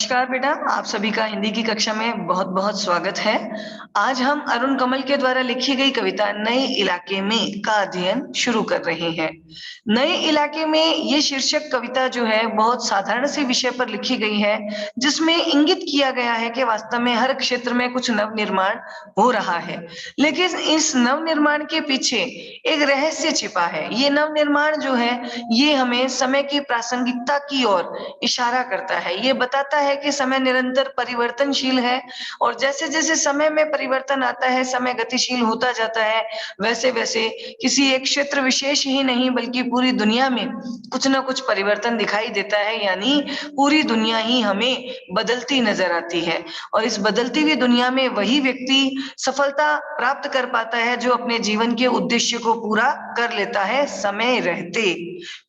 नमस्कार बेटा, आप सभी का हिंदी की कक्षा में बहुत बहुत स्वागत है। आज हम अरुण कमल के द्वारा लिखी गई कविता नए इलाके में का अध्ययन शुरू कर रहे हैं। नए इलाके में ये शीर्षक कविता जो है बहुत साधारण से विषय पर लिखी गई है, जिसमें इंगित किया गया है कि वास्तव में हर क्षेत्र में कुछ नव निर्माण हो रहा है, लेकिन इस नव निर्माण के पीछे एक रहस्य छिपा है। ये नव निर्माण जो है ये हमें समय की प्रासंगिकता की ओर इशारा करता है। ये बताता है कि समय निरंतर परिवर्तनशील है और जैसे-जैसे समय में परिवर्तन आता है, समय गतिशील होता जाता है, वैसे-वैसे किसी एक क्षेत्र विशेष ही नहीं बल्कि पूरी दुनिया में कुछ न कुछ परिवर्तन दिखाई देता है, यानी पूरी दुनिया ही हमें बदलती नज़र आती है। और इस बदलती हुई दुनिया में वही व्यक्ति सफलता प्राप्त कर पाता है जो अपने जीवन के उद्देश्य को पूरा कर लेता है समय रहते।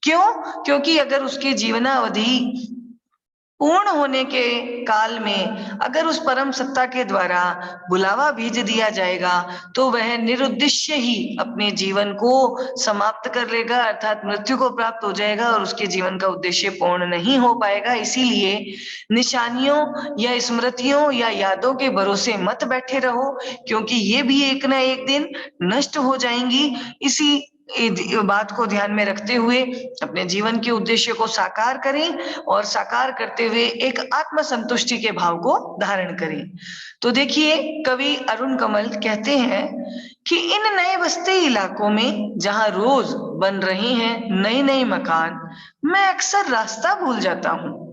क्यों? क्योंकि अगर उसकी जीवनावधि पूर्ण होने के काल में अगर उस परम सत्ता के द्वारा बुलावा भेज दिया जाएगा, तो वह निरुद्देश्य ही अपने जीवन को समाप्त कर लेगा, अर्थात मृत्यु को प्राप्त हो जाएगा और उसके जीवन का उद्देश्य पूर्ण नहीं हो पाएगा। इसीलिए निशानियों या स्मृतियों या यादों के भरोसे मत बैठे रहो, क्योंकि ये भी एक ना एक दिन नष्ट हो जाएंगी। इसी बात को ध्यान में रखते हुए अपने जीवन के उद्देश्य को साकार करें और साकार करते हुए एक आत्म संतुष्टि के भाव को धारण करें। तो देखिए, कवि अरुण कमल कहते हैं कि इन नए बसते इलाकों में जहां रोज बन रहे हैं नए नए मकान, मैं अक्सर रास्ता भूल जाता हूँ।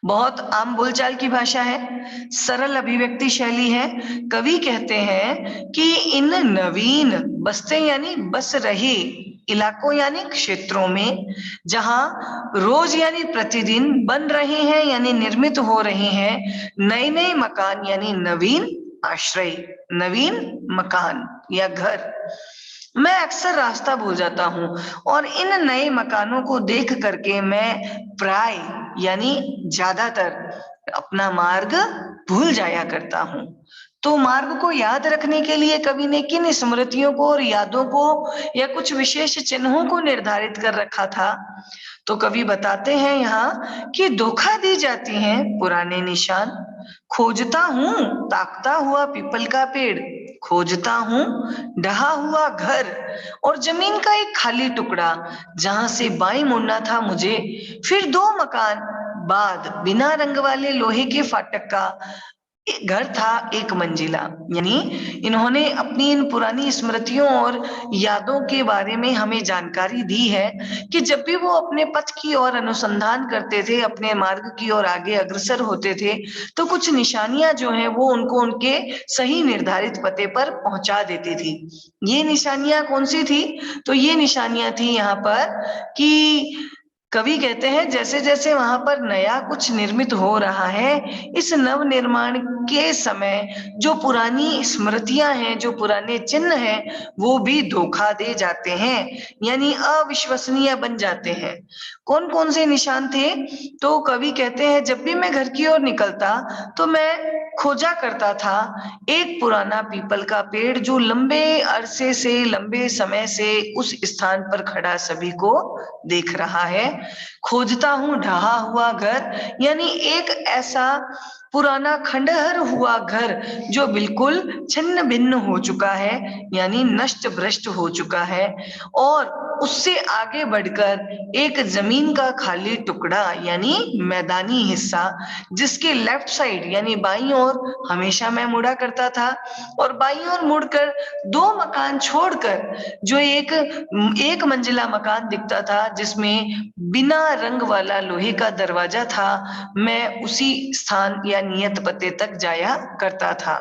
बहुत आम बोलचाल की भाषा है, सरल अभिव्यक्ति शैली है। कवि कहते हैं कि इन नवीन बस्ते यानी बस रहे इलाकों यानी क्षेत्रों में जहां रोज यानी प्रतिदिन बन रहे हैं यानी निर्मित हो रहे हैं नए नए मकान यानी नवीन आश्रय, नवीन मकान या घर, मैं अक्सर रास्ता भूल जाता हूँ और इन नए मकानों को देख करके मैं प्राय यानी ज्यादातर अपना मार्ग भूल जाया करता हूँ। तो मार्ग को याद रखने के लिए कवि ने किन स्मृतियों को और यादों को या कुछ विशेष चिन्हों को निर्धारित कर रखा था? तो कवि बताते हैं यहाँ कि धोखा दी जाती हैं पुराने निशान, खोजता हूँ ताकता हुआ पीपल का पेड़, खोजता हूँ ढहा हुआ घर और जमीन का एक खाली टुकड़ा जहां से बाईं मुड़ना था मुझे, फिर 2 मकान बाद बिना रंग वाले लोहे के फाटक का एक घर था 1 मंजिला। यानी इन्होंने अपनी इन पुरानी स्मृतियों और यादों के बारे में हमें जानकारी दी है कि जब भी वो अपने पथ की ओर अनुसंधान करते थे, अपने मार्ग की ओर आगे अग्रसर होते थे, तो कुछ निशानियां जो हैं वो उनको उनके सही निर्धारित पते पर पहुंचा देती थी। ये निशानियां कौन-सी थी? तो ये निशानियां थी यहाँ पर कि कवि कहते हैं जैसे-जैसे वहां पर नया कुछ निर्मित हो रहा है, इस नव निर्माण के समय जो पुरानी स्मृतियां हैं, जो पुराने चिन्ह हैं, वो भी धोखा दे जाते हैं, यानी अविश्वसनीय बन जाते हैं। कौन-कौन से निशान थे? तो कवि कहते हैं जब भी मैं घर की ओर निकलता, तो मैं खोजा करता था एक पुराना पीपल का पेड़ जो लंबे अरसे से, लंबे समय से उस स्थान पर खड़ा सभी को देख रहा है। खोजता हूँ ढहा हुआ घर, यानी एक ऐसा पुराना खंडहर हुआ घर जो बिल्कुल छिन्न-भिन्न हो चुका है, यानी नष्ट-भ्रष्ट हो चुका है और उससे आगे बढ़कर एक जमीन का खाली टुकड़ा यानी मैदानी हिस्सा, जिसके लेफ्ट साइड यानी बाईं ओर हमेशा मैं मुड़ा करता था और बाईं ओर मुड़कर 2 मकान छोड़कर जो एक मंजिला मकान दिखता था जिसमें बिना रंग वाला लोहे का दरवाजा था, मैं उसी स्थान या नियत पते तक जाया करता था।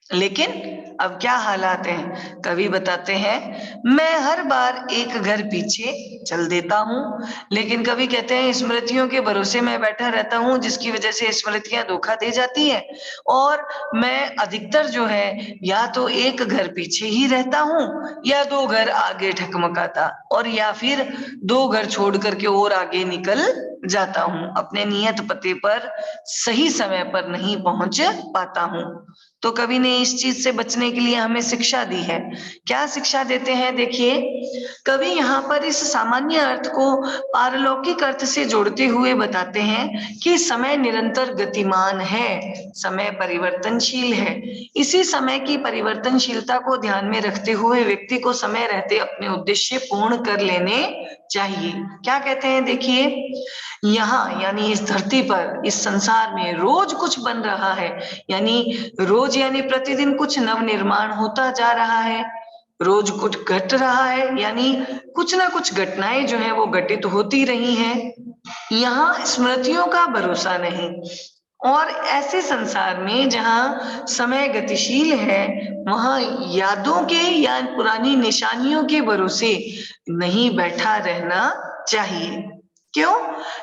लेकिन अब क्या हालात हैं? कवि बताते हैं, मैं हर बार एक घर पीछे चल देता हूँ, लेकिन कवि कहते हैं स्मृतियों के भरोसे मैं बैठा रहता हूँ, जिसकी वजह से स्मृतियां धोखा दे जाती हैं और मैं अधिकतर जो है या तो एक घर पीछे ही रहता हूँ या 2 घर आगे ठकमकाता और या फिर 2 घर छोड़ करके और आगे निकल जाता हूँ, अपने नियत पते पर सही समय पर नहीं पहुंच पाता हूँ। तो कवि ने इस चीज से बचने के लिए हमें शिक्षा दी है। क्या शिक्षा देते हैं? देखिए, कवि यहाँ पर इस सामान्य अर्थ को पारलौकिक अर्थ से जोड़ते हुए बताते हैं कि समय निरंतर गतिमान है, समय परिवर्तनशील है। इसी समय की परिवर्तनशीलता को ध्यान में रखते हुए व्यक्ति को समय रहते अपने उद्देश्य पूर्ण कर लेने चाहिए। क्या कहते हैं? देखिए, यहाँ यानी इस धरती पर, इस संसार में रोज कुछ बन रहा है, यानी रोज यानी प्रतिदिन कुछ नव निर्माण होता जा रहा है, रोज कुछ घट रहा है, यानी कुछ ना कुछ घटनाएं जो है वो घटित होती रही हैं। यहाँ स्मृतियों का भरोसा नहीं, और ऐसे संसार में जहाँ समय गतिशील है, वहां यादों के या पुरानी निशानियों के भरोसे नहीं बैठा रहना चाहिए। क्यों?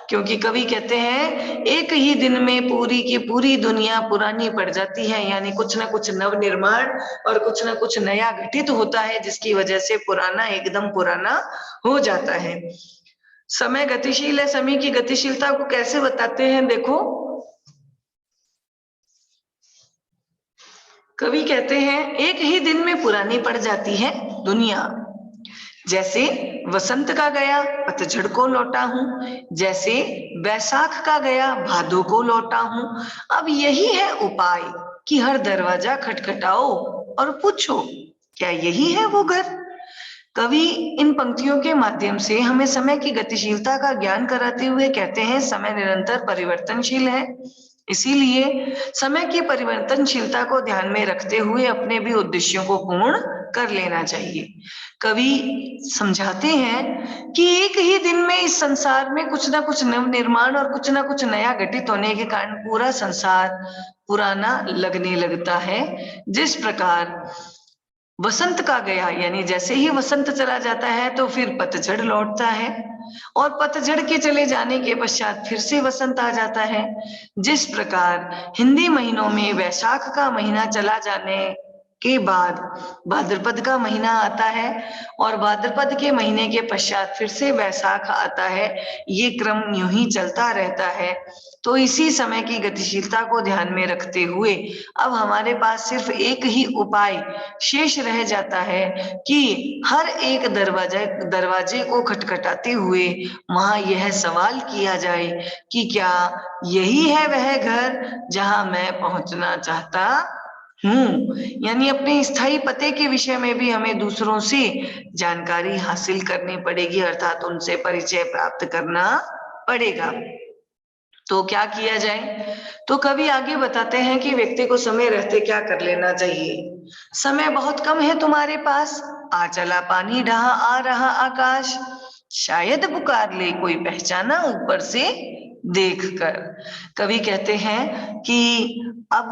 क्योंकि कवि कहते हैं एक ही दिन में पूरी की पूरी दुनिया पुरानी पड़ जाती है, यानी कुछ ना कुछ नव निर्माण और कुछ ना कुछ नया घटित होता है, जिसकी वजह से पुराना एकदम पुराना हो जाता है। समय गतिशील है, समय की गतिशीलता को कैसे बताते हैं? देखो, कवि कहते हैं एक ही दिन में पुरानी पड़ जाती है दुनिया। जैसे वसंत का गया पतझड़ को लौटा हूं, जैसे वैशाख का गया भादो को लौटा हूं। अब यही है उपाय कि हर दरवाजा खटखटाओ और पूछो, क्या यही है वो घर? कवि इन पंक्तियों के माध्यम से हमें समय की गतिशीलता का ज्ञान कराते हुए कहते हैं समय निरंतर परिवर्तनशील है, इसीलिए समय की परिवर्तनशीलता को ध्यान में रखते हुए अपने भी उद्देश्यों को पूर्ण कर लेना चाहिए। कवि समझाते हैं कि एक ही दिन में इस संसार में कुछ ना कुछ नव निर्माण और कुछ ना कुछ नया घटित होने के कारण पूरा संसार पुराना लगने लगता है। जिस प्रकार वसंत का गया, यानी जैसे ही वसंत चला जाता है तो फिर पतझड़ लौटता है, और पतझड़ के चले जाने के पश्चात फिर से वसंत आ जाता है। जिस प्रकार हिंदी महीनों में वैशाख का महीना चला जाने के बाद भाद्रपद का महीना आता है, और भाद्रपद के महीने के पश्चात फिर से वैशाख आता है, ये क्रम यूं ही चलता रहता है। तो इसी समय की गतिशीलता को ध्यान में रखते हुए अब हमारे पास सिर्फ एक ही उपाय शेष रह जाता है कि हर एक दरवाजे को खटखटाते हुए वहां यह सवाल किया जाए कि क्या यही है वह घर जहां मैं पहुंचना चाहता हूँ? यानी अपने स्थायी पते के विषय में भी हमें दूसरों से जानकारी हासिल करनी पड़ेगी, अर्थात उनसे परिचय प्राप्त करना पड़ेगा। तो क्या किया जाए? तो कवि आगे बताते हैं कि व्यक्ति को समय रहते क्या कर लेना चाहिए। समय बहुत कम है तुम्हारे पास, आ चला पानी ढहा आ रहा आकाश, शायद पुकार ले कोई पहचाना ऊपर से देखकर। कवि कहते हैं कि अब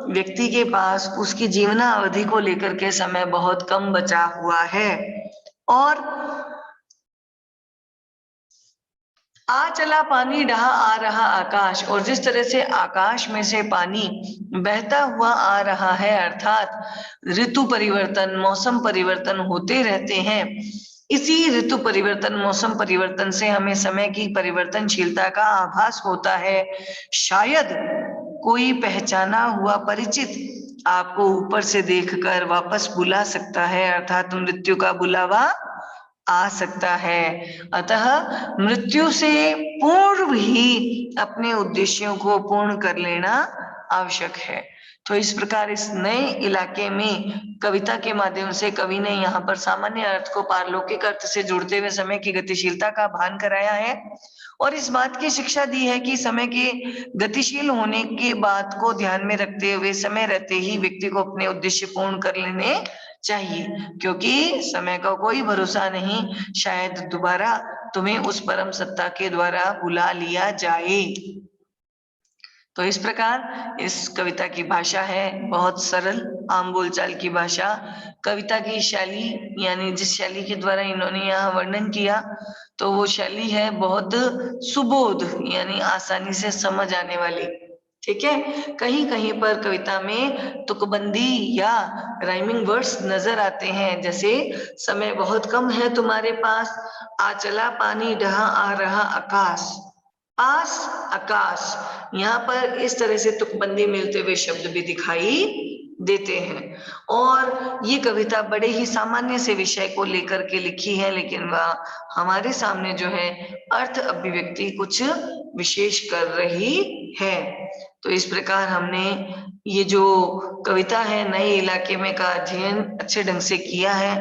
व्यक्ति के पास उसकी जीवनावधि को लेकर के समय बहुत कम बचा हुआ है, और आ चला पानी ढहा आ रहा आकाश, और जिस तरह से आकाश में से पानी बहता हुआ आ रहा है, अर्थात ऋतु परिवर्तन मौसम परिवर्तन होते रहते हैं, इसी ऋतु परिवर्तन मौसम परिवर्तन से हमें समय की परिवर्तनशीलता का आभास होता है। शायद कोई पहचाना हुआ परिचित आपको ऊपर से देखकर वापस बुला सकता है, अर्थात मृत्यु का बुलावा आ सकता है। अतः मृत्यु से पूर्व ही अपने उद्देश्यों को पूर्ण कर लेना आवश्यक है। तो इस प्रकार इस नए इलाके में कविता के माध्यम से कवि ने यहाँ पर सामान्य अर्थ को पारलौकिक अर्थ से जोड़ते हुए समय की गतिशीलता का भान कराया है, और इस बात की शिक्षा दी है कि समय के गतिशील होने की बात को ध्यान में रखते हुए समय रहते ही व्यक्ति को अपने उद्देश्य पूर्ण कर लेने चाहिए, क्योंकि समय का कोई भरोसा नहीं, शायद दोबारा तुम्हें उस परम सत्ता के द्वारा बुला लिया जाए। तो इस प्रकार इस कविता की भाषा है बहुत सरल आम बोलचाल की भाषा। कविता की शैली यानी जिस शैली के द्वारा इन्होंने यहाँ वर्णन किया, तो वो शैली है बहुत सुबोध, यानी आसानी से समझ आने वाली। ठीक है, कहीं कहीं पर कविता में तुकबंदी या राइमिंग वर्ड्स नजर आते हैं, जैसे समय बहुत कम है तुम्हारे पास, आ चला पानी ढहा आ रहा आकाश। पास आकाश, यहाँ पर इस तरह से तुकबंदी मिलते हुए शब्द भी दिखाई देते हैं। और ये कविता बड़े ही सामान्य से विषय को लेकर के लिखी है, लेकिन वह हमारे सामने जो है अर्थ अभिव्यक्ति कुछ विशेष कर रही है। तो इस प्रकार हमने ये जो कविता है नए इलाके में का अध्ययन अच्छे ढंग से किया है।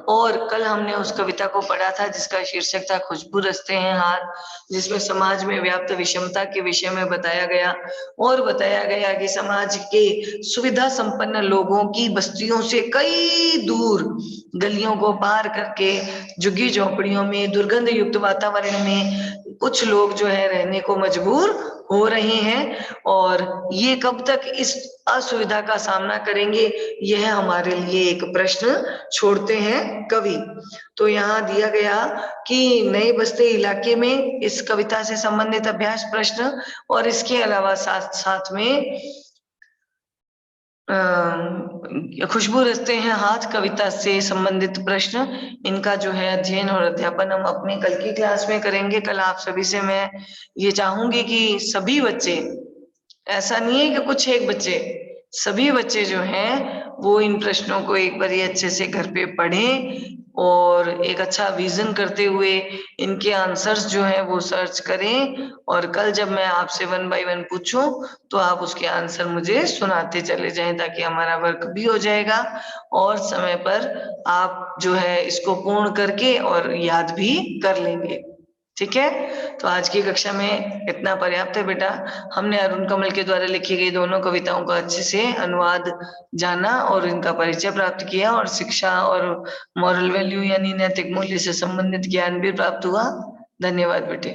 और कल हमने उस कविता को पढ़ा था जिसका शीर्षक था खुशबू रचते हैं हाथ, जिसमें समाज में व्याप्त विषमता के विषय में बताया गया और बताया गया कि समाज के सुविधा संपन्न लोगों की बस्तियों से कई दूर गलियों को पार करके झुग्गी झोपड़ियों में दुर्गंध युक्त वातावरण में कुछ लोग जो है रहने को मजबूर हो रहे हैं। और ये कब तक इस असुविधा का सामना करेंगे, यह हमारे लिए एक प्रश्न छोड़ते हैं कवि। तो यहाँ दिया गया कि नए बस्ती इलाके में इस कविता से संबंधित अभ्यास प्रश्न और इसके अलावा साथ साथ में खुशबू रचते हैं हाथ कविता से संबंधित प्रश्न, इनका जो है अध्ययन और अध्यापन हम अपनी कल की क्लास में करेंगे। कल आप सभी से मैं ये चाहूंगी कि सभी बच्चे, ऐसा नहीं है कि कुछ एक बच्चे, सभी बच्चे जो हैं वो इन प्रश्नों को एक बार अच्छे से घर पे पढ़ें और एक अच्छा विजन करते हुए इनके आंसर्स जो है वो सर्च करें। और कल जब मैं आपसे 1 बाय 1 पूछूं तो आप उसके आंसर मुझे सुनाते चले जाएं, ताकि हमारा वर्क भी हो जाएगा और समय पर आप जो है इसको पूर्ण करके और याद भी कर लेंगे। ठीक है, तो आज की कक्षा में इतना पर्याप्त है बेटा। हमने अरुण कमल के द्वारा लिखी गई दोनों कविताओं का अच्छे से अनुवाद जाना और इनका परिचय प्राप्त किया और शिक्षा और मॉरल वैल्यू यानी नैतिक मूल्य से संबंधित ज्ञान भी प्राप्त हुआ। धन्यवाद बेटे।